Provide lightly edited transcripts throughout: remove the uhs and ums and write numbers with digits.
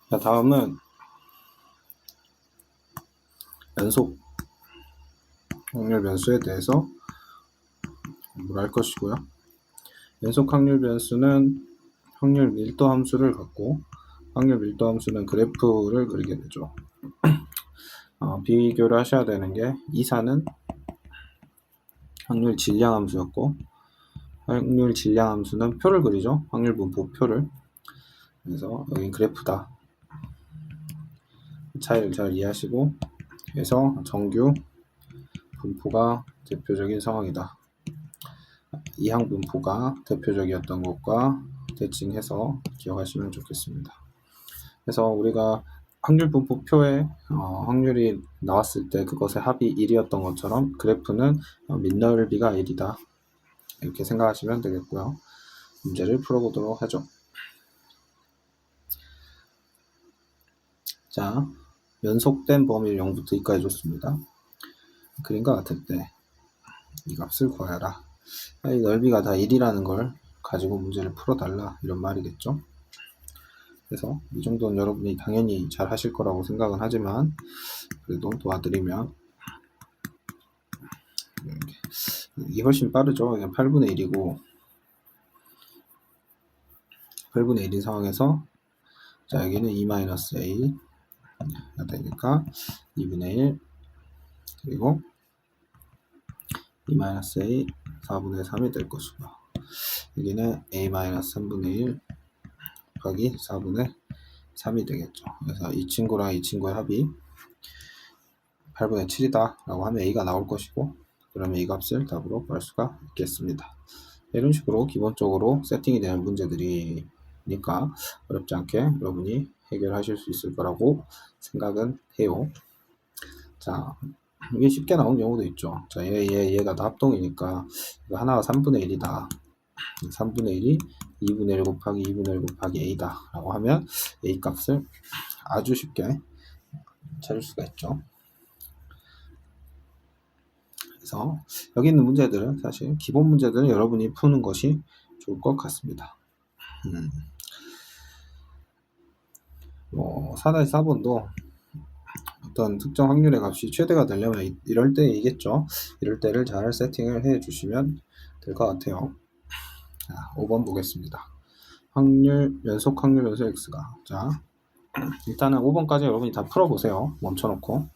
자, 다음은 연속 확률 변수에 대해서 공부를 할 것이고요. 연속 확률 변수는 확률 밀도 함수를 갖고, 확률 밀도 함수는 그래프를 그리게 되죠. 비교를 하셔야 되는 게 이사는 확률 질량 함수였고, 확률 질량 함수는 표를 그리죠. 확률 분포 표를. 그래서 여기 그래프다. 차이를 잘 이해하시고, 그래서 정규 분포가 대표적인 상황이다. 이항 분포가 대표적이었던 것과 대칭해서 기억하시면 좋겠습니다. 그래서 우리가 확률 분포표에 확률이 나왔을 때 그것의 합이 1이었던 것처럼 그래프는 밑넓이가 1이다. 이렇게 생각하시면 되겠고요. 문제를 풀어보도록 하죠. 자, 연속된 범위를 0부터 2까지 줬습니다. 그림과 같을 때 이 값을 구하여라. 이 넓이가 다 1이라는 걸 가지고 문제를 풀어달라, 이런 말이겠죠. 그래서 이 정도는 여러분이 당연히 잘 하실 거라고 생각은 하지만 그래도 도와드리면, 이게 훨씬 빠르죠. 그냥 8분의 1이고 8분의 1인 상황에서, 자, 여기는 2-a 가 되니까 2분의 1, 그리고 2-a 4분의 3이 될 것이고, 여기는 a-3분의 1 곱하기 4분의 3이 되겠죠. 그래서 이 친구랑 이 친구의 합이 8분의 7이다 라고 하면 a가 나올 것이고, 그러면 이 값을 답으로 구할 수가 있겠습니다. 이런 식으로 기본적으로 세팅이 되는 문제들이니까 어렵지 않게 여러분이 해결하실 수 있을 거라고 생각은 해요. 자, 이게 쉽게 나온 경우도 있죠. 자, 얘가 다 합동이니까 하나가 3분의 1이다. 3분의 1이 2분의 1 곱하기 2분의 1 곱하기 a다 라고 하면 a 값을 아주 쉽게 찾을 수가 있죠. 그래서 여기 있는 문제들은 사실 기본 문제들은 여러분이 푸는 것이 좋을 것 같습니다. 4-4번도 어떤 특정 확률의 값이 최대가 되려면 이럴 때이겠죠. 이럴 때를 잘 세팅을 해 주시면 될 것 같아요. 자, 5번 보겠습니다. 연속 확률 변수 x가. 자, 일단은 5번까지 여러분이 다 풀어보세요. 멈춰놓고.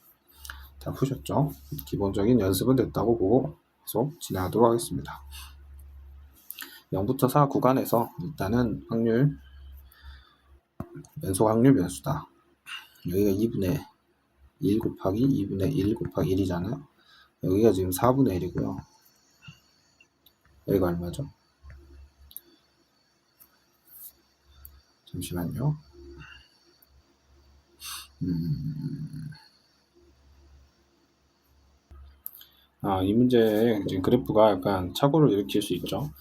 다 푸셨죠? 기본적인 연습은 됐다고 보고 계속 진행하도록 하겠습니다. 0부터 4 구간에서 일단은 연속 확률 변수다. 여기가 2분의 1 곱하기 2분의 1 곱하기 1이잖아요. 여기가 지금 4분의 1이고요. 여기가 얼마죠? 잠시만요. 이 문제의 지금 그래프가 약간 착오를 일으킬 수 있죠.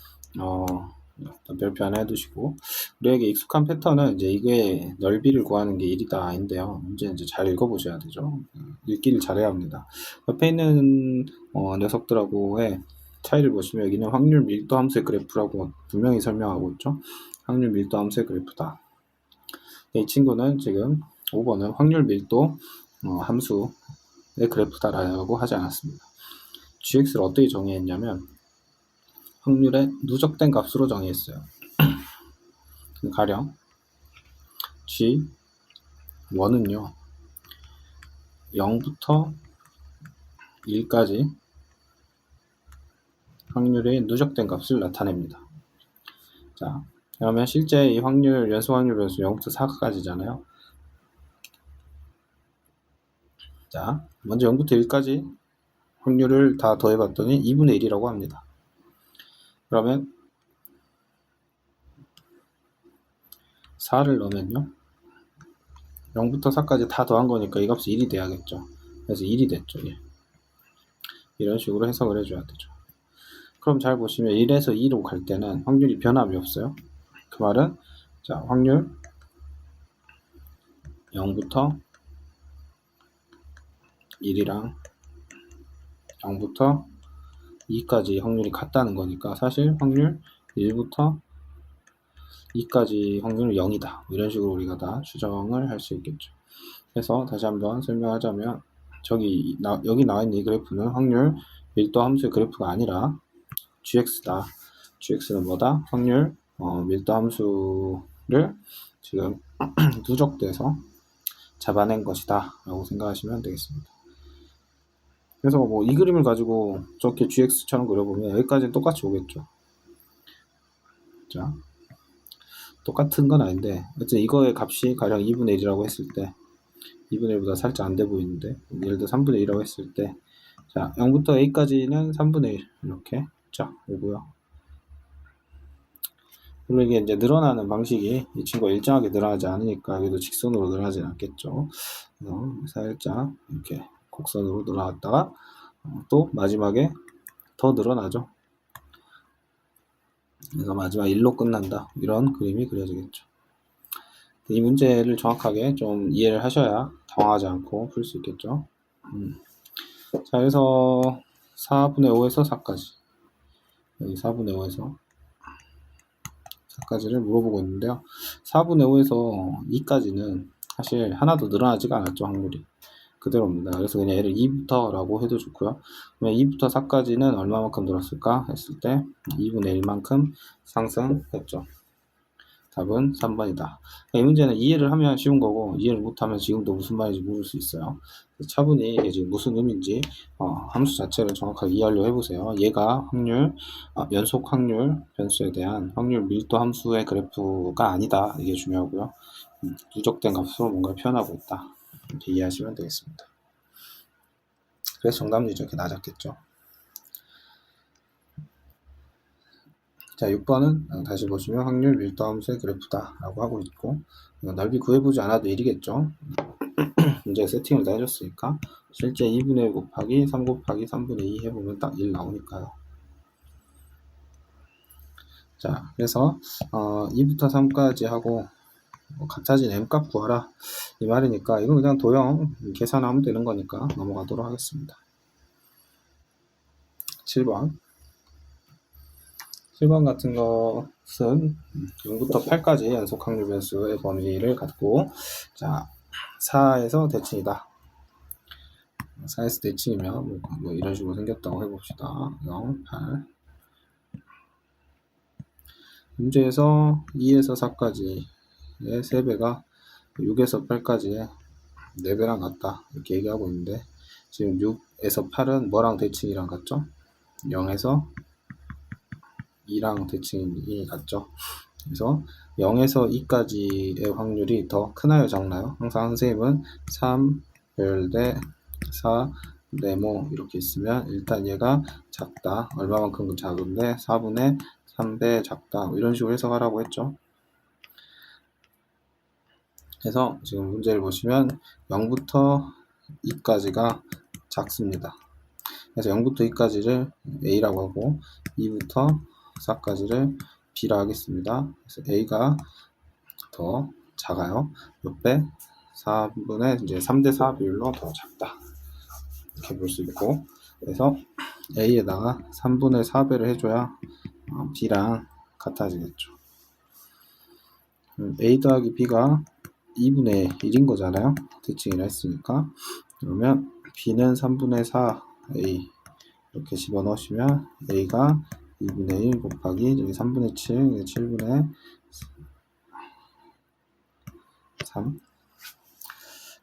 별표 하나 해두시고, 우리에게 익숙한 패턴은 이제 이게 넓이를 구하는 게 1이다 인데요. 문제 이제 잘 읽어보셔야 되죠. 읽기를 잘해야 합니다. 옆에 있는 녀석들하고의 차이를 보시면 여기는 확률 밀도 함수의 그래프라고 분명히 설명하고 있죠. 확률 밀도 함수의 그래프다. 이 친구는 지금 5번은 확률 밀도 함수의 그래프다라고 하지 않았습니다. gx를 어떻게 정의했냐면 확률의 누적된 값으로 정의했어요. 가령 g1은요 0부터 1까지 확률의 누적된 값을 나타냅니다. 자, 그러면 실제 이 연속 확률 변수 0부터 4까지잖아요. 자, 먼저 0부터 1까지 확률을 다 더해봤더니 2분의 1이라고 합니다. 그러면 4를 넣으면요 0부터 4까지 다 더한 거니까 이 값이 1이 돼야겠죠. 그래서 1이 됐죠. 이런 식으로 해석을 해줘야 되죠. 그럼 잘 보시면 1에서 2로 갈 때는 확률이 변함이 없어요. 그 말은 자, 확률 0부터 1이랑 0부터 2까지 확률이 같다는 거니까 사실 확률 1부터 2까지 확률은 0이다. 이런 식으로 우리가 다 추정을 할 수 있겠죠. 그래서 다시 한번 설명하자면 여기 나와 있는 이 그래프는 확률 밀도 함수의 그래프가 아니라 GX다. GX는 뭐다? 확률 밀도 함수를 지금 누적돼서 잡아낸 것이다 라고 생각하시면 되겠습니다. 그래서 뭐 이 그림을 가지고 저렇게 GX처럼 그려보면 여기까지는 똑같이 오겠죠. 자, 똑같은 건 아닌데 어쨌든 이거의 값이 가령 2분의 1이라고 했을 때 2분의 1보다 살짝 안 돼 보이는데 예를 들어 3분의 1이라고 했을 때 자 0부터 a까지는 3분의 1 이렇게 자 오고요. 그리고 이게 이제 늘어나는 방식이 이 친구가 일정하게 늘어나지 않으니까 여기도 직선으로 늘어나지 않겠죠. 그래서 살짝 이렇게 곡선으로 늘어났다가 또 마지막에 더 늘어나죠. 그래서 마지막 1로 끝난다. 이런 그림이 그려지겠죠. 이 문제를 정확하게 좀 이해를 하셔야 당황하지 않고 풀 수 있겠죠. 자, 그래서 4분의 5에서 4까지 여기 4분의 5에서 4까지를 물어보고 있는데요. 4분의 5에서 2까지는 사실 하나도 늘어나지가 않았죠. 확률이 그대로입니다. 그래서 그냥 얘를 2부터 라고 해도 좋고요. 그러면 2부터 4까지는 얼마만큼 늘었을까 했을 때 2분의 1만큼 상승했죠. 답은 3번이다. 이 문제는 이해를 하면 쉬운 거고 이해를 못하면 지금도 무슨 말인지 모를 수 있어요. 차분히 이게 지금 무슨 의미인지 함수 자체를 정확하게 이해하려고 해보세요. 얘가 확률, 연속 확률 변수에 대한 확률 밀도 함수의 그래프가 아니다. 이게 중요하고요. 누적된 값으로 뭔가를 표현하고 있다. 이렇게 이해하시면 되겠습니다. 그래서 정답률이 이렇게 낮았겠죠. 자, 6번은 다시 보시면 확률 밀도 함수의 그래프다 라고 하고 있고 넓이 구해보지 않아도 1이겠죠. 문제 세팅을 다 해줬으니까 실제 2분의 1 곱하기 3 곱하기 3분의 2 해보면 딱 1 나오니까요. 자, 그래서 2부터 3까지 하고 같아진 m값 구하라 이 말이니까 이건 그냥 도형 계산하면 되는 거니까 넘어가도록 하겠습니다. 7번 같은 것은 0부터 8까지 연속 확률 변수의 범위를 갖고 자 4에서 대칭이다. 4에서 대칭이면 뭐 이런 식으로 생겼다고 해봅시다. 0, 8 문제에서 2에서 4까지의 3배가 6에서 8까지의 4배랑 같다 이렇게 얘기하고 있는데 지금 6에서 8은 뭐랑 대칭이랑 같죠? 0에서 2랑 대칭이 같죠? 그래서 0에서 2까지의 확률이 더 크나요 작나요? 항상 선생님은 3별 대 4 네모 이렇게 있으면 일단 얘가 작다. 얼마만큼 작은데 4분의 3배 작다. 이런 식으로 해석하라고 했죠. 그래서 지금 문제를 보시면 0부터 2까지가 작습니다. 그래서 0부터 2까지를 A라고 하고 2부터 4까지를 B라 하겠습니다. 그래서 A가 더 작아요. 몇 배? 4분의 이제 3대 4 비율로 더 작다. 이렇게 볼 수 있고 그래서 A에다가 3분의 4배를 해줘야 B랑 같아지겠죠. A 더하기 B가 2분의 1인 거잖아요. 대칭이라 했으니까. 그러면 B는 3분의 4 A 이렇게 집어넣으시면 A가 2분의 1 곱하기 여기 3분의 7, 7분의 3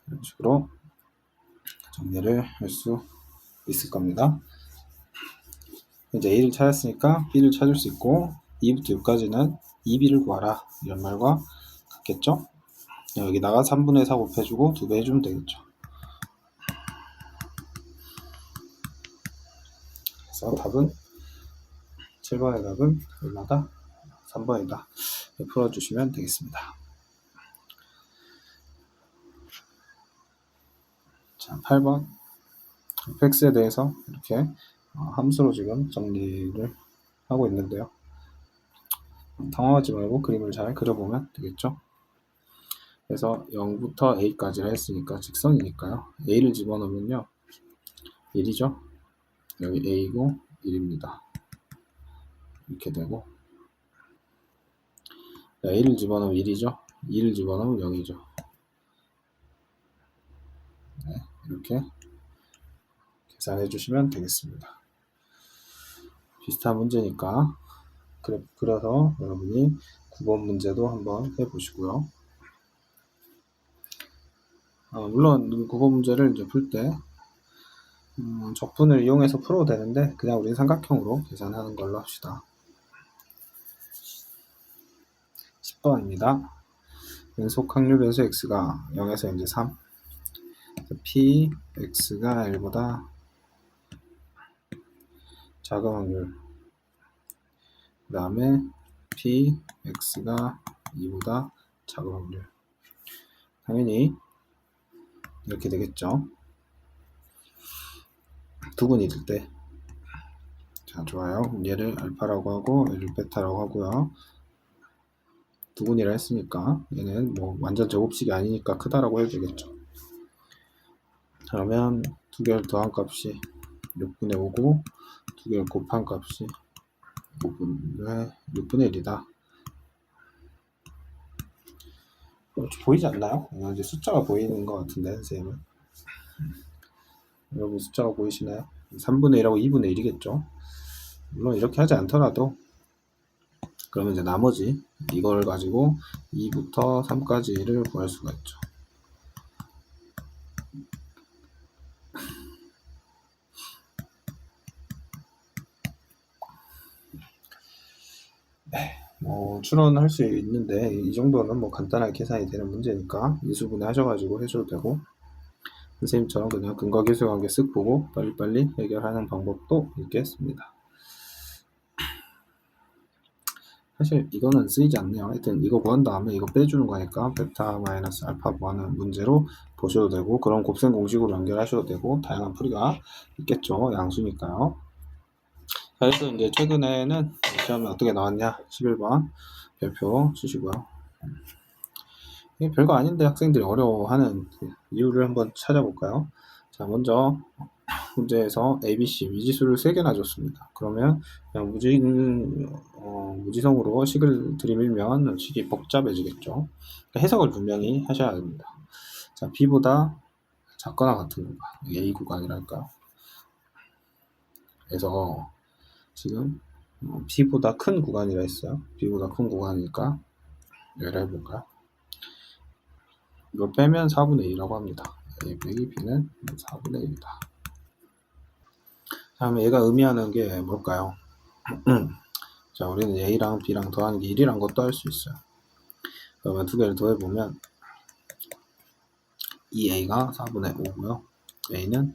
이런 식으로 정리를 할 수 있을 겁니다. 이제 A를 찾았으니까 B를 찾을 수 있고 2부터 6까지는 2B를 구하라 이런 말과 같겠죠? 여기다가 3분의 4 곱해주고 2배 해주면 되겠죠. 그래서 답은 7번의 답은 얼마다? 3번이다. 풀어주시면 되겠습니다. 자, 8번 fx에 대해서 이렇게 함수로 지금 정리를 하고 있는데요. 당황하지 말고 그림을 잘 그려보면 되겠죠. 그래서 0부터 a까지를 했으니까 직선이니까요. a를 집어넣으면요 1이죠. 여기 a고 1입니다. 이렇게 되고 자, 1을 집어넣으면 1이죠. 2를 집어넣으면 0이죠. 네, 이렇게 계산해 주시면 되겠습니다. 비슷한 문제니까 그래서 여러분이 9번 문제도 한번 해보시고요. 물론 9번 문제를 이제 풀 때 적분을 이용해서 풀어도 되는데 그냥 우리 삼각형으로 계산하는 걸로 합시다. 10번입니다. 연속 확률 변수 x가 0에서 이제 3 p x가 1보다 작은 확률, 그 다음에 p x가 2보다 작은 확률. 당연히 이렇게 되겠죠. 두근이 들 때. 자, 좋아요. 얘를 알파라고 하고 얘를 베타라고 하고요. 두근이라 했으니까 얘는 뭐 완전 제곱식이 아니니까 크다라고 해도 되겠죠. 그러면 두 개를 더한 값이 6분의 5고 두 개를 곱한 값이 6분의 1이다. 보이지 않나요? 이제 숫자가 보이는 것 같은데, 선생님은. 여러분 숫자가 보이시나요? 3분의 1하고 2분의 1이겠죠? 물론 이렇게 하지 않더라도, 그러면 이제 나머지 이걸 가지고 2부터 3까지를 구할 수가 있죠. 추론할 수 있는데, 이 정도는 뭐 간단하게 계산이 되는 문제니까 이수분해 하셔가지고 해줘도 되고, 선생님처럼 그냥 근거 계수 관계 쓱 보고 빨리빨리 해결하는 방법도 있겠습니다. 사실 이거는 쓰이지 않네요. 하여튼 이거 구한 다음에 이거 빼주는 거니까 베타 마이너스 알파 구하는 문제로 보셔도 되고, 그런 곱셈 공식으로 연결하셔도 되고, 다양한 풀이가 있겠죠. 양수니까요. 그래서 이제 최근에는 시험에 어떻게 나왔냐, 11번 별표 치시고요. 이게 별거 아닌데 학생들이 어려워하는 이유를 한번 찾아볼까요? 자, 먼저 문제에서 ABC 미지수를 3개나 줬습니다. 그러면 그냥 무지성으로 식을 들이밀면 식이 복잡해지겠죠. 그러니까 해석을 분명히 하셔야 됩니다. 자, B보다 작거나 같은 구간, A 구간이랄까요? 그래서 지금 B보다 큰 구간이라 했어요. B보다 큰 구간이니까 얘를 해볼까요? 이걸 빼면 4분의 2라고 합니다. A 빼기 B는 4분의 1이다. 다음에 얘가 의미하는 게 뭘까요? 자, 우리는 A랑 B랑 더하는 게 1이란 것도 알 수 있어요. 그러면 두 개를 더해보면 2A가 4분의 5고요. A는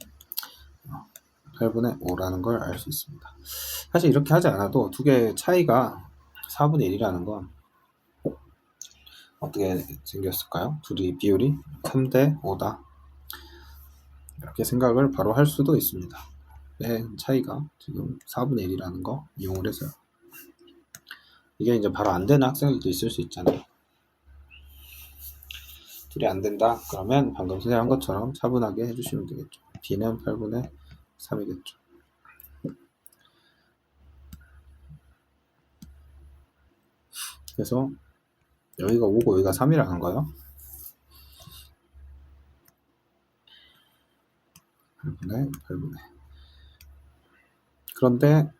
8분의 5라는 걸 알 수 있습니다. 사실 이렇게 하지 않아도 두 개의 차이가 4분의 1이라는 건 어떻게 생겼을까요? 둘이 비율이 3대 5다. 이렇게 생각을 바로 할 수도 있습니다. 네, 차이가 지금 4분의 1이라는 거 이용을 해서요. 이게 이제 바로 안 되는 학생들도 있을 수 있잖아요. 둘이 안 된다? 그러면 방금 선생님 한 것처럼 차분하게 해주시면 되겠죠. B는 8분의 3이겠죠. 그래서 여기가 5고 여기가 3이라는 거예요. 8분의 그런데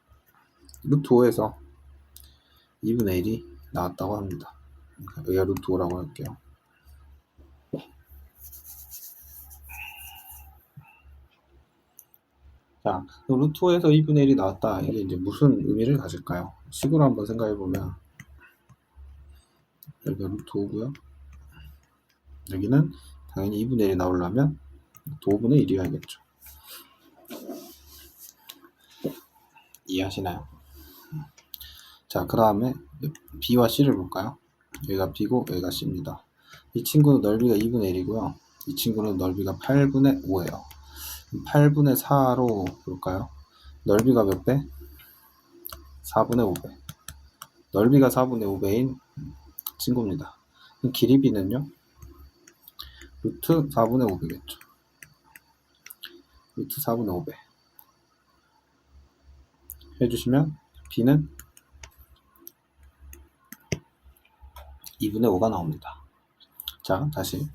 루트 5에서 2분의 1이 나왔다고 합니다. 여기가 루트 5라고 할게요. 자, 루트 5에서 2분의 1이 나왔다. 이게 이제 무슨 의미를 가질까요? 식으로 한번 생각해 보면 여기가 루트 5고요. 여기는 당연히 2분의 1이 나오려면 루트 5분의 1이어야겠죠. 이해하시나요? 자, 그 다음에 B와 C를 볼까요? 여기가 B고 여기가 C입니다. 이 친구는 넓이가 2분의 1이고요. 이 친구는 넓이가 8분의 5예요. 8분의 4로 볼까요? 넓이가 몇 배? 4분의 5배. 넓이가 4분의 5배인 친구입니다. 길이 B는요? 루트 4분의 5배겠죠. 루트 4분의 5배 해주시면 B는 2분의 5가 나옵니다. 자, 다시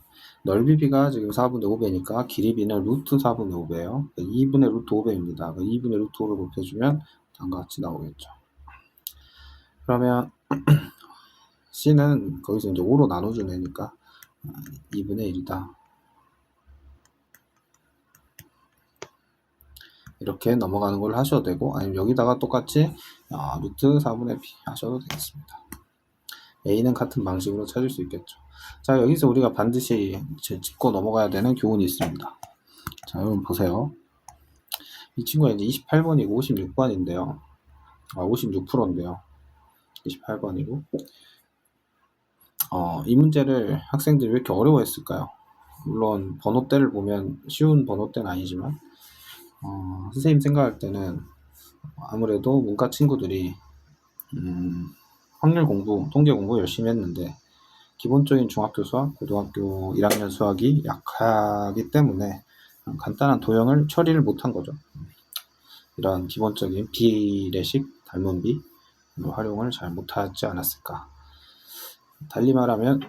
넓이 b가 지금 4분의 5배니까 길이 b는 루트 4분의 5배예요. 2분의 루트 5배입니다. 2분의 루트 5를 곱해주면 다음과 같이 나오겠죠. 그러면 c는 거기서 이제 5로 나눠준 애니까 2분의 1이다. 이렇게 넘어가는 걸 하셔도 되고, 아니면 여기다가 똑같이 루트 4분의 b 하셔도 되겠습니다. a는 같은 방식으로 찾을 수 있겠죠. 자, 여기서 우리가 반드시 짚고 넘어가야 되는 교훈이 있습니다. 자, 여러분 보세요. 이 친구가 이제 28번이고 56번인데요. 56%인데요. 28번이고. 이 문제를 학생들이 왜 이렇게 어려워했을까요? 물론 번호대를 보면 쉬운 번호대는 아니지만, 선생님 생각할 때는 아무래도 문과 친구들이 확률 공부, 통계 공부 열심히 했는데 기본적인 중학교 수학, 고등학교 1학년 수학이 약하기 때문에 간단한 도형을 처리를 못한 거죠. 이런 기본적인 비례식, 닮은비 활용을 잘 못하지 않았을까. 달리 말하면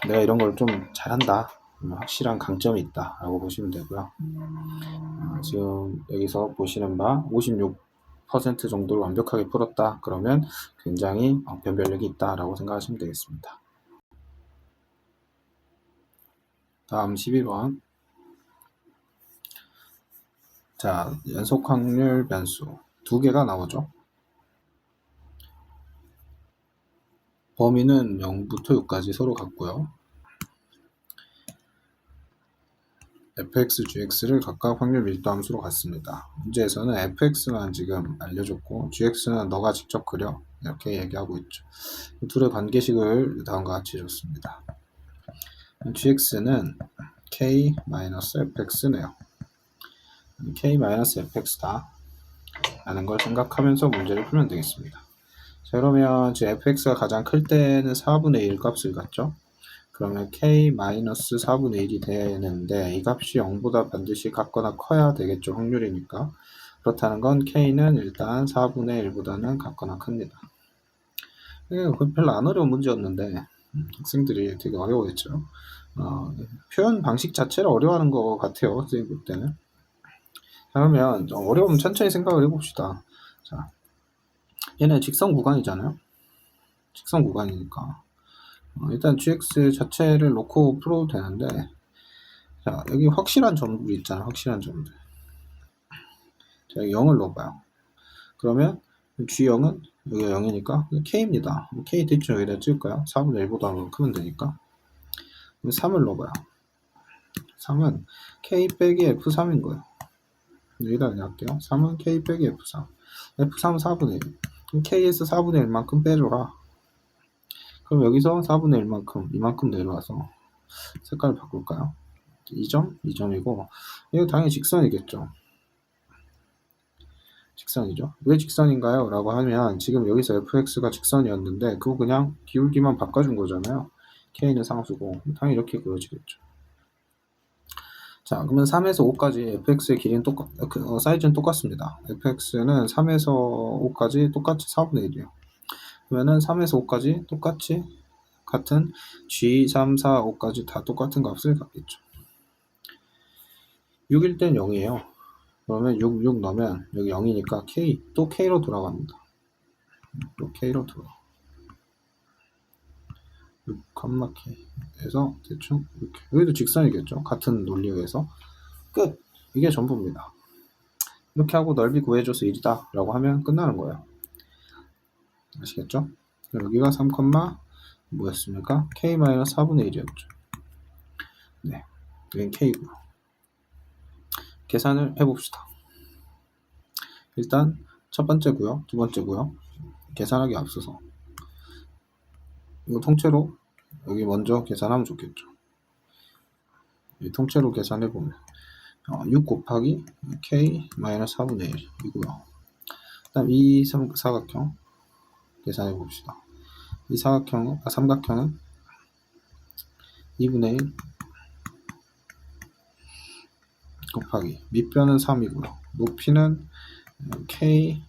내가 이런 걸 좀 잘한다, 확실한 강점이 있다 라고 보시면 되고요. 지금 여기서 보시는 바 56% 정도를 완벽하게 풀었다 그러면 굉장히 변별력이 있다 라고 생각하시면 되겠습니다. 다음 12번. 자, 연속 확률 변수 두 개가 나오죠. 범위는 0부터 6까지 서로 같고요. fx, gx를 각각 확률 밀도함수로 갖습니다. 문제에서는 fx만 지금 알려줬고 gx는 너가 직접 그려 이렇게 얘기하고 있죠. 둘의 관계식을 다음과 같이 줬습니다. gx는 k-fx네요. k-fx다 라는 걸 생각하면서 문제를 풀면 되겠습니다. 자, 그러면 지금 fx가 가장 클 때는 4분의 1 값을 갖죠. 그러면 k-4분의 1이 되는데 이 값이 0보다 반드시 같거나 커야 되겠죠. 확률이니까. 그렇다는 건 k는 일단 4분의 1보다는 같거나 큽니다. 별로 안 어려운 문제였는데 학생들이 되게 어려워했죠. 표현 방식 자체를 어려워하는 것 같아요. 선생님 볼 때는. 그러면 좀 어려우면 천천히 생각을 해봅시다. 자, 얘네 직선 구간이잖아요. 직선 구간이니까 일단 gx 자체를 놓고 풀어도 되는데, 자, 여기 확실한 점들 있잖아요. 확실한 점들. 자, 여기 0을 넣어봐요. 그러면 g0은 여기가 0이니까 k입니다. k 대충 여기다 찍을까요? 4분의 1보다 크면 되니까. 3을 넣어봐요. 3은 k 빼기 f3인 거예요. 여기다 그냥 할게요. 3은 k 빼기 f3. f3은 4분의 1. 그럼 k에서 4분의 1만큼 빼줘라. 그럼 여기서 4분의 1만큼, 이만큼 내려와서 색깔을 바꿀까요? 2점? 2점이고, 이거 당연히 직선이겠죠. 직선이죠. 왜 직선인가요? 라고 하면 지금 여기서 fx가 직선이었는데 그거 그냥 기울기만 바꿔준 거잖아요. k는 상수고 당연히 이렇게 그려지겠죠. 자, 그러면 3에서 5까지 fx의 길이는 사이즈는 똑같습니다. fx는 3에서 5까지 똑같이 4분의 1이에요. 그러면은 3에서 5까지 똑같이 같은 g, 3, 4, 5까지 다 똑같은 값을 갖겠죠. 6일 땐 0이에요. 그러면 6 넣으면 여기 0이니까 k, 또 k로 돌아갑니다. 또 k로 돌아가. 6,k 에서 대충 이렇게. 여기도 직선이겠죠. 같은 논리에 의해서. 끝! 이게 전부입니다. 이렇게 하고 넓이 구해줘서 1이다 라고 하면 끝나는 거예요. 아시겠죠? 여기가 3, 뭐였습니까? k-4분의 1이었죠. 네, 여긴 k고요. 계산을 해봅시다. 일단 첫 번째고요, 두 번째고요. 계산하기 앞서서 이거 통째로 여기 먼저 계산하면 좋겠죠. 통째로 계산해보면 6 곱하기 k-4분의 1이고요. 그 다음 이 사각형 계산해봅시다. 이 삼각형은 2분의 1 곱하기 밑변은 3이고요. 높이는 k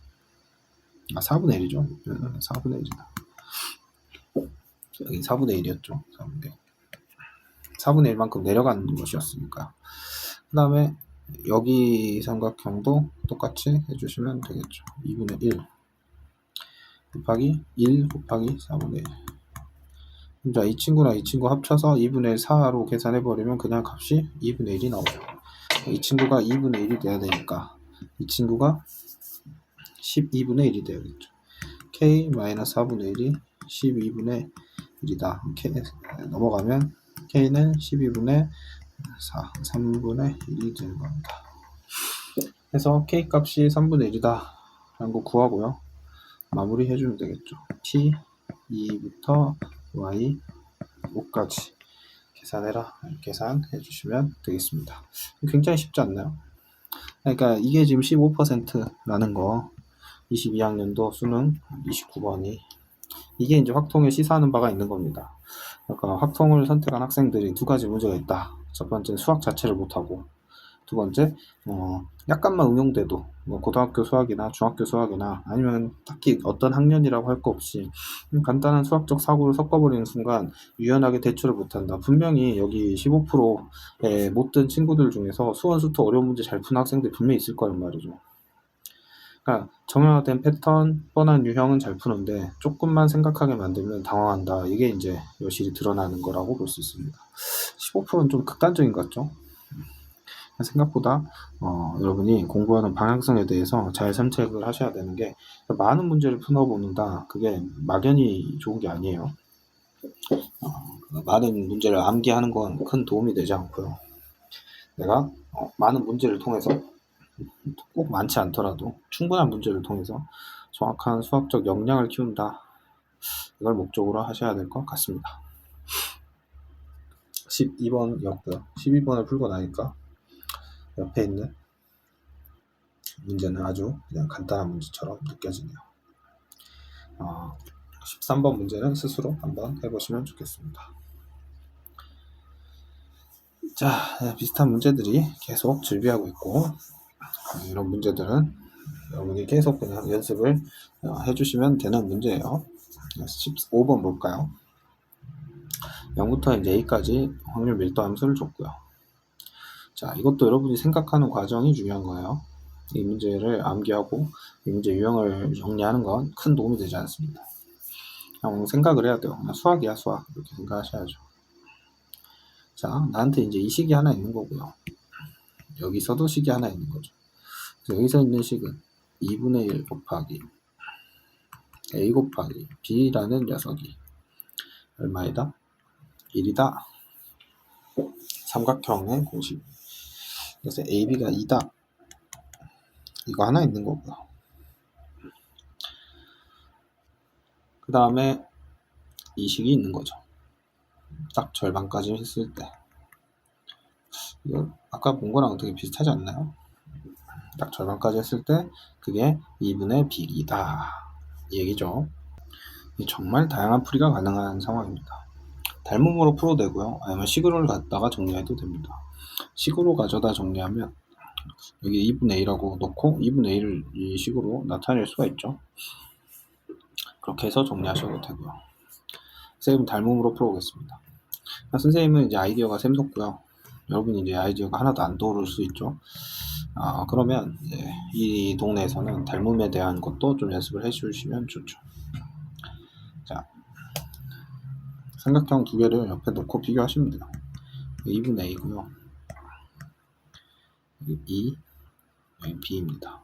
4분의 1이죠. 밑변은 4분의 1이다. 여기 4분의 1이었죠. 4분의 1만큼 내려가는 것이었으니까. 그 다음에 여기 삼각형도 똑같이 해주시면 되겠죠. 2분의 1 곱하기 1 곱하기 4분의 1. 자, 이 친구랑 이 친구 합쳐서 2분의 4로 계산해버리면 그냥 값이 2분의 1이 나오죠. 이 친구가 2분의 1이 돼야 되니까 이 친구가 12분의 1이 되어야겠죠. k-4분의 1이 12분의 1이다. 넘어가면 k는 12분의 4, 3분의 1이 되는 겁니다. 그래서 k 값이 3분의 1이다 라는 거 구하고요. 마무리 해주면 되겠죠. t 2부터 y 5까지 계산해라. 계산해 주시면 되겠습니다. 굉장히 쉽지 않나요? 그러니까 이게 지금 15%라는 거 22학년도 수능 29번이 이게 이제 확통을 시사하는 바가 있는 겁니다. 그러니까 확통을 선택한 학생들이 두 가지 문제가 있다. 첫 번째는 수학 자체를 못하고, 두 번째 약간만 응용돼도 뭐 고등학교 수학이나 중학교 수학이나 아니면 딱히 어떤 학년이라고 할 거 없이 간단한 수학적 사고를 섞어버리는 순간 유연하게 대처를 못한다. 분명히 여기 15%에 못 든 친구들 중에서 수원수투 어려운 문제 잘 푸는 학생들이 분명히 있을 거란 말이죠. 그러니까 정형화된 패턴, 뻔한 유형은 잘 푸는데 조금만 생각하게 만들면 당황한다. 이게 이제 여실히 드러나는 거라고 볼 수 있습니다. 15%는 좀 극단적인 것 같죠? 생각보다 여러분이 공부하는 방향성에 대해서 잘 선택을 하셔야 되는 게 많은 문제를 풀어보는다. 그게 막연히 좋은 게 아니에요. 많은 문제를 암기하는 건 큰 도움이 되지 않고요. 내가 많은 문제를 통해서 꼭 많지 않더라도 충분한 문제를 통해서 정확한 수학적 역량을 키운다. 이걸 목적으로 하셔야 될 것 같습니다. 12번이었고요. 12번을 풀고 나니까 옆에 있는 문제는 아주 그냥 간단한 문제처럼 느껴지네요. 13번 문제는 스스로 한번 해보시면 좋겠습니다. 자, 비슷한 문제들이 계속 즐비하고 있고 이런 문제들은 여러분이 계속 그냥 연습을 해주시면 되는 문제예요. 15번 볼까요? 0부터 이제 A까지 확률 밀도 함수를 줬고요. 자, 이것도 여러분이 생각하는 과정이 중요한 거예요. 이 문제를 암기하고 이 문제 유형을 정리하는 건 큰 도움이 되지 않습니다. 그냥 생각을 해야 돼요. 그냥 수학이야, 수학. 이렇게 생각하셔야죠. 자, 나한테 이제 이 식이 하나 있는 거고요. 여기서도 식이 하나 있는 거죠. 그래서 여기서 있는 식은 2분의 1 곱하기 A 곱하기 B라는 녀석이 얼마이다? 1이다. 삼각형의 공식. 그래서 AB가 2다. 이거 하나 있는 거고요. 그 다음에 이 식이 있는 거죠. 딱 절반까지 했을 때. 이거 아까 본 거랑 되게 비슷하지 않나요? 딱 절반까지 했을 때 그게 2분의 B이다. 이 얘기죠. 정말 다양한 풀이가 가능한 상황입니다. 닮음으로 풀어도 되고요. 아니면 식으로를 갖다가 정리해도 됩니다. 식으로 가져다 정리하면 여기 2분의 1이라고 놓고 2분의 1을 이 식으로 나타낼 수가 있죠. 그렇게 해서 정리하셔도 되고요. 선생님 닮음으로 풀어보겠습니다. 선생님은 이제 아이디어가 샘솟고요. 여러분이 이제 아이디어가 하나도 안 떠오를 수 있죠. 그러면 이제 이 동네에서는 닮음에 대한 것도 좀 연습을 해주시면 좋죠. 자, 삼각형 두 개를 옆에 놓고 비교하시면 돼요. 2분의 A고요. 2, B입니다.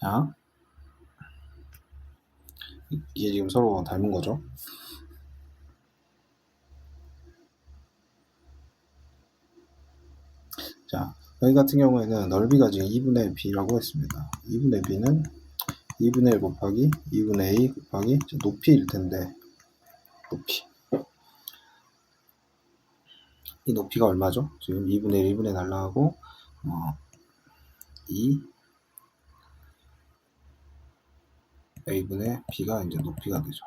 자, 이게 지금 서로 닮은 거죠. 자, 여기 같은 경우에는 넓이가 지금 2분의 B라고 했습니다. 2분의 B는 2분의 1 곱하기 2분의 A 곱하기 높이일 텐데, 높이. 이 높이가 얼마죠? 지금 2분의 1, 2분의 날라가고 2 A분의 B가 이제 높이가 되죠.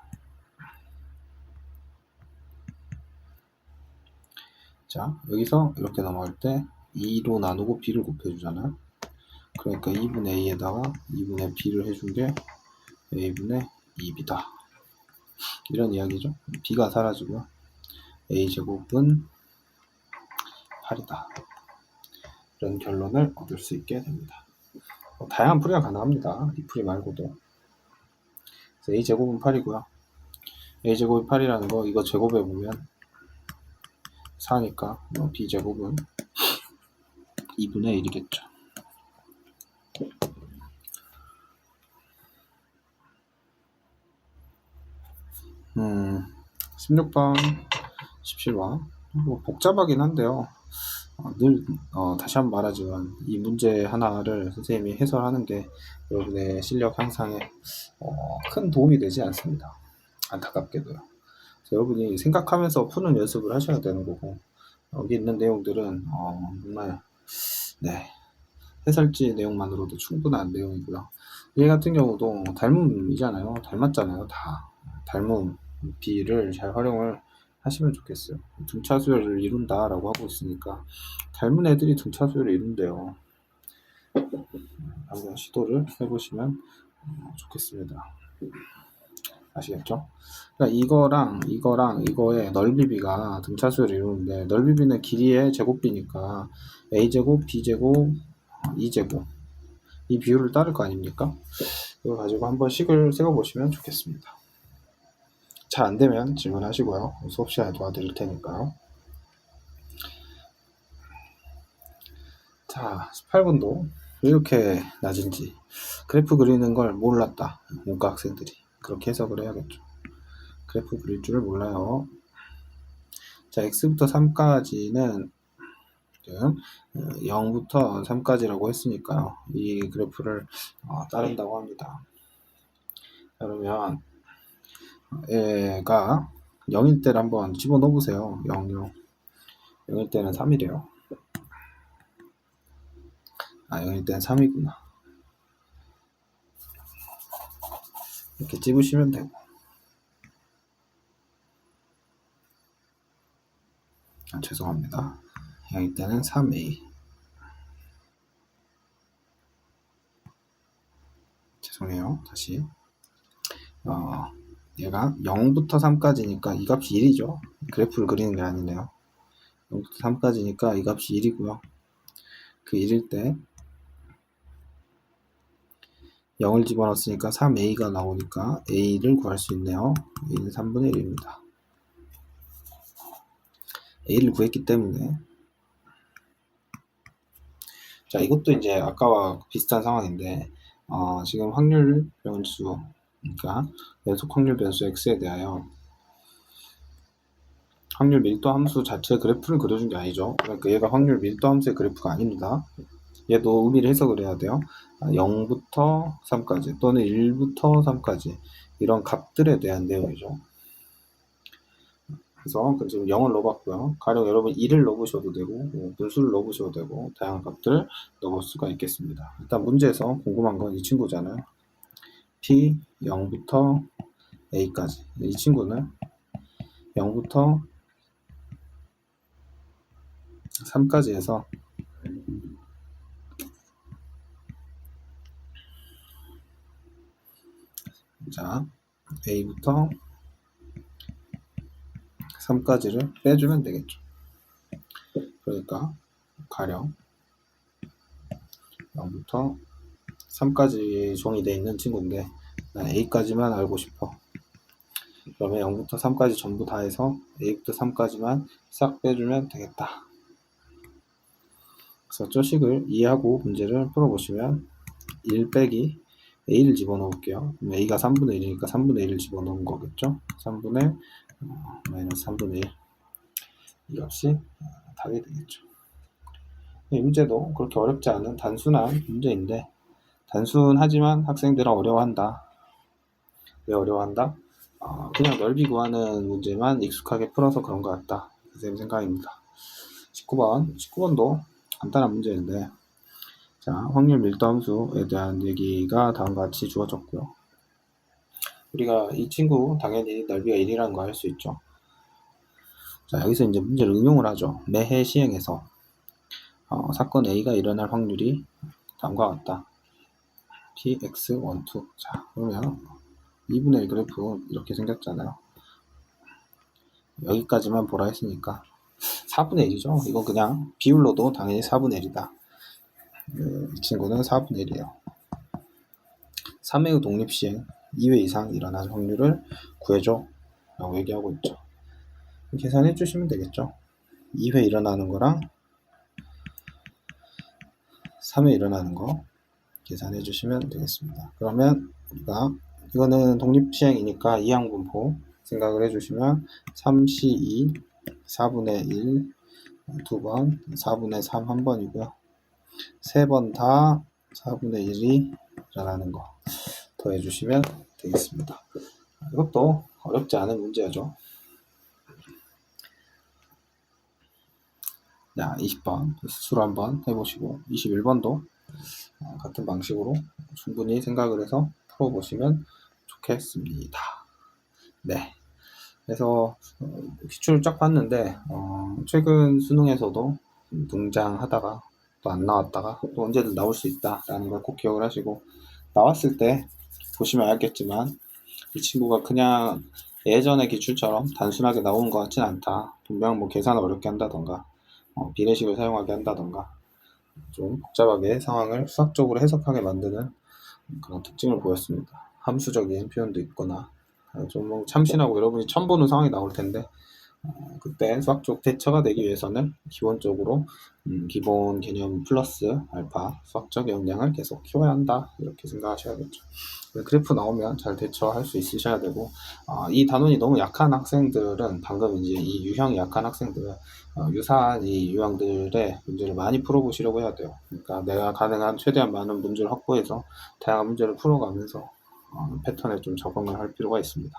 자, 여기서 이렇게 넘어갈 때 2로 나누고 B를 곱해주잖아요. 그러니까 2분의 a에다가 2분의 b를 해준 게 a분의 2b다. 이런 이야기죠. b가 사라지고요. a제곱은 8이다. 이런 결론을 얻을 수 있게 됩니다. 다양한 풀이가 가능합니다. 이 풀이 말고도. 그래서 a제곱은 8이고요. a제곱이 8이라는 거 이거 제곱해 보면 4니까 b제곱은 2분의 1이겠죠. 16번 17번 뭐 복잡하긴 한데요. 다시 한번 말하지만 이 문제 하나를 선생님이 해설하는 게 여러분의 실력 향상에 큰 도움이 되지 않습니다. 안타깝게도요. 여러분이 생각하면서 푸는 연습을 하셔야 되는 거고, 여기 있는 내용들은 정말 해설지 내용만으로도 충분한 내용이고요. 얘 같은 경우도 닮음이잖아요. 닮았잖아요. 다 닮음 B를 잘 활용을 하시면 좋겠어요. 등차수열을 이룬다 라고 하고 있으니까 닮은 애들이 등차수열을 이룬대요. 한번 시도를 해보시면 좋겠습니다. 아시겠죠? 그러니까 이거랑 이거의 넓이비가 등차수열을 이루는데, 넓이비는 길이의 제곱비니까 a제곱, b제곱, 2제곱 이 비율을 따를 거 아닙니까? 이거 가지고 한번 식을 세워보시면 좋겠습니다. 잘 안되면 질문하시고요. 수업 시간에 도와드릴 테니까요. 자, 18번도 왜 이렇게 낮은지, 그래프 그리는 걸 몰랐다. 문과 학생들이 그렇게 해석을 해야겠죠. 그래프 그릴 줄을 몰라요. 자, x부터 3까지는 0부터 3까지라고 했으니까요. 이 그래프를 따른다고 합니다. 그러면 얘가 0일 때를 한번 집어넣어 보세요. 0일 때는 3이래요. 0일 때는 3이구나. 이렇게 집으시면 되고, 죄송합니다. 0일 때는 3a. 죄송해요. 다시. 얘가 0부터 3까지니까 이 값이 1이죠. 그래프를 그리는 게 아니네요. 0부터 3까지니까 이 값이 1이고요. 그 1일 때 0을 집어넣었으니까 3a가 나오니까 a를 구할 수 있네요. a는 3분의 1입니다. a를 구했기 때문에, 자, 이것도 이제 아까와 비슷한 상황인데, 지금 확률 변수, 그러니까 연속 확률 변수 x에 대하여 확률 밀도 함수 자체 그래프를 그려준 게 아니죠. 그러니까 얘가 확률 밀도 함수의 그래프가 아닙니다. 얘도 의미를 해석을 해야 돼요. 0부터 3까지 또는 1부터 3까지 이런 값들에 대한 내용이죠. 그래서 지금 0을 넣어봤고요. 가령 여러분 1을 넣으셔도 되고 분수를 넣으셔도 되고 다양한 값들을 넣을 수가 있겠습니다. 일단 문제에서 궁금한 건 이 친구잖아요. p 0부터 a까지. 이 친구는 0부터 3까지 해서 자, a부터 3까지를 빼주면 되겠죠. 그러니까 가령 0부터 3까지 종이되어 있는 친구인데 난 a까지만 알고 싶어. 그러면 0부터 3까지 전부 다 해서 a부터 3까지만 싹 빼주면 되겠다. 그래서 저 식을 이해하고 문제를 풀어보시면 1 빼기 a를 집어넣을게요. 그럼 a가 3분의 1이니까 3분의 1을 집어넣은 거겠죠. 3분의 마이너스 3분의 1, 이 값이 답이 되겠죠. 이 문제도 그렇게 어렵지 않은 단순한 문제인데, 단순하지만 학생들은 어려워한다. 왜 어려워한다? 그냥 넓이 구하는 문제만 익숙하게 풀어서 그런 것 같다. 선생님 생각입니다. 19번도 간단한 문제인데, 자, 확률 밀도 함수에 대한 얘기가 다음과 같이 주어졌고요. 우리가 이 친구 당연히 넓이가 1이라는 거 알 수 있죠. 자, 여기서 이제 문제를 응용을 하죠. 매해 시행해서 사건 A가 일어날 확률이 다음과 같다. px12. 자, 그러면 2분의 1 그래프 이렇게 생겼잖아요. 여기까지만 보라 했으니까 4분의 1이죠. 이건 그냥 비율로도 당연히 4분의 1이다. 이 친구는 4분의 1이에요. 3회의 독립시행 2회 이상 일어날 확률을 구해줘 라고 얘기하고 있죠. 계산해 주시면 되겠죠. 2회 일어나는 거랑 3회 일어나는 거 계산해 주시면 되겠습니다. 그러면 우리가 이거는 독립시행이니까 이항분포 생각을 해주시면 3C2 4분의 1 2번 4분의 3 한 번이고요. 3번 다 4분의 1이 일어나는 거 더해 주시면 되겠습니다. 이것도 어렵지 않은 문제죠. 자, 20번 스스로 한번 해보시고 21번도 같은 방식으로 충분히 생각을 해서 풀어보시면 좋겠습니다. 네. 그래서 기출을 쫙 봤는데 최근 수능에서도 등장하다가 또 안 나왔다가 또 언제든 나올 수 있다라는 걸 꼭 기억을 하시고, 나왔을 때 보시면 알겠지만 이 친구가 그냥 예전의 기출처럼 단순하게 나오는 것 같진 않다. 분명 뭐 계산을 어렵게 한다던가 비례식을 사용하게 한다던가 좀 복잡하게 상황을 수학적으로 해석하게 만드는 그런 특징을 보였습니다. 함수적인 표현도 있거나 좀 뭐 참신하고 여러분이 처음 보는 상황이 나올 텐데 그때 수학적 대처가 되기 위해서는 기본적으로 기본 개념 플러스 알파 수학적 역량을 계속 키워야 한다, 이렇게 생각하셔야겠죠. 그래프 나오면 잘 대처할 수 있으셔야 되고, 이 단원이 너무 약한 학생들은 방금 이제 이 유형이 약한 학생들은 유사한 이 유형들의 문제를 많이 풀어보시려고 해야 돼요. 그러니까 내가 가능한 최대한 많은 문제를 확보해서 다양한 문제를 풀어가면서 패턴에 좀 적응을 할 필요가 있습니다.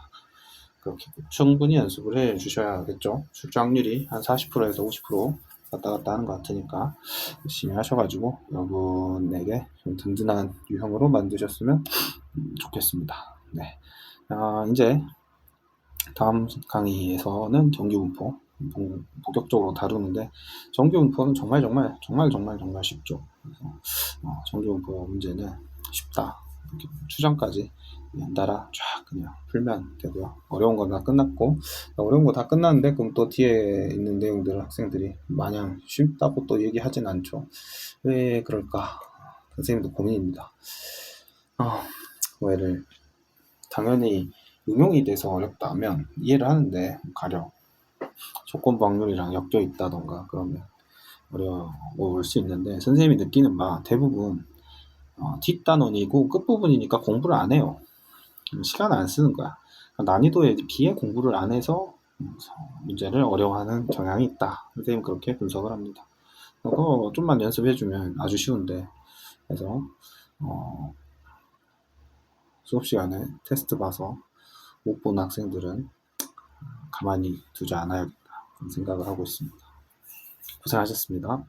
그렇게 충분히 연습을 해 주셔야겠죠. 출제 확률이 한 40%에서 50% 왔다 갔다 하는 것 같으니까 열심히 하셔가지고 여러분에게 좀 든든한 유형으로 만드셨으면 좋겠습니다. 네. 이제 다음 강의에서는 정규분포 본격적으로 다루는데, 정규분포는 정말 쉽죠. 그래서 정규분포 문제는 쉽다, 이렇게 추정까지 연달아 쫙 그냥 풀면 되고요. 어려운 건 다 끝났고, 어려운 거 다 끝났는데 그럼 또 뒤에 있는 내용들을 학생들이 마냥 쉽다고 또 얘기하진 않죠. 왜 그럴까? 선생님도 고민입니다. 왜를 당연히 응용이 돼서 어렵다면 이해를 하는데, 가령 조건부 확률이랑 엮여 있다던가 그러면 어려울 수 있는데, 선생님이 느끼는 바 대부분 뒷단원이고 끝부분이니까 공부를 안 해요. 시간 안 쓰는 거야. 난이도에 비해 공부를 안 해서 문제를 어려워하는 경향이 있다. 선생님 그렇게 분석을 합니다. 그거 좀만 연습해주면 아주 쉬운데, 그래서 수업 시간에 테스트 봐서 못 본 학생들은 가만히 두지 않아야겠다, 그런 생각을 하고 있습니다. 고생하셨습니다.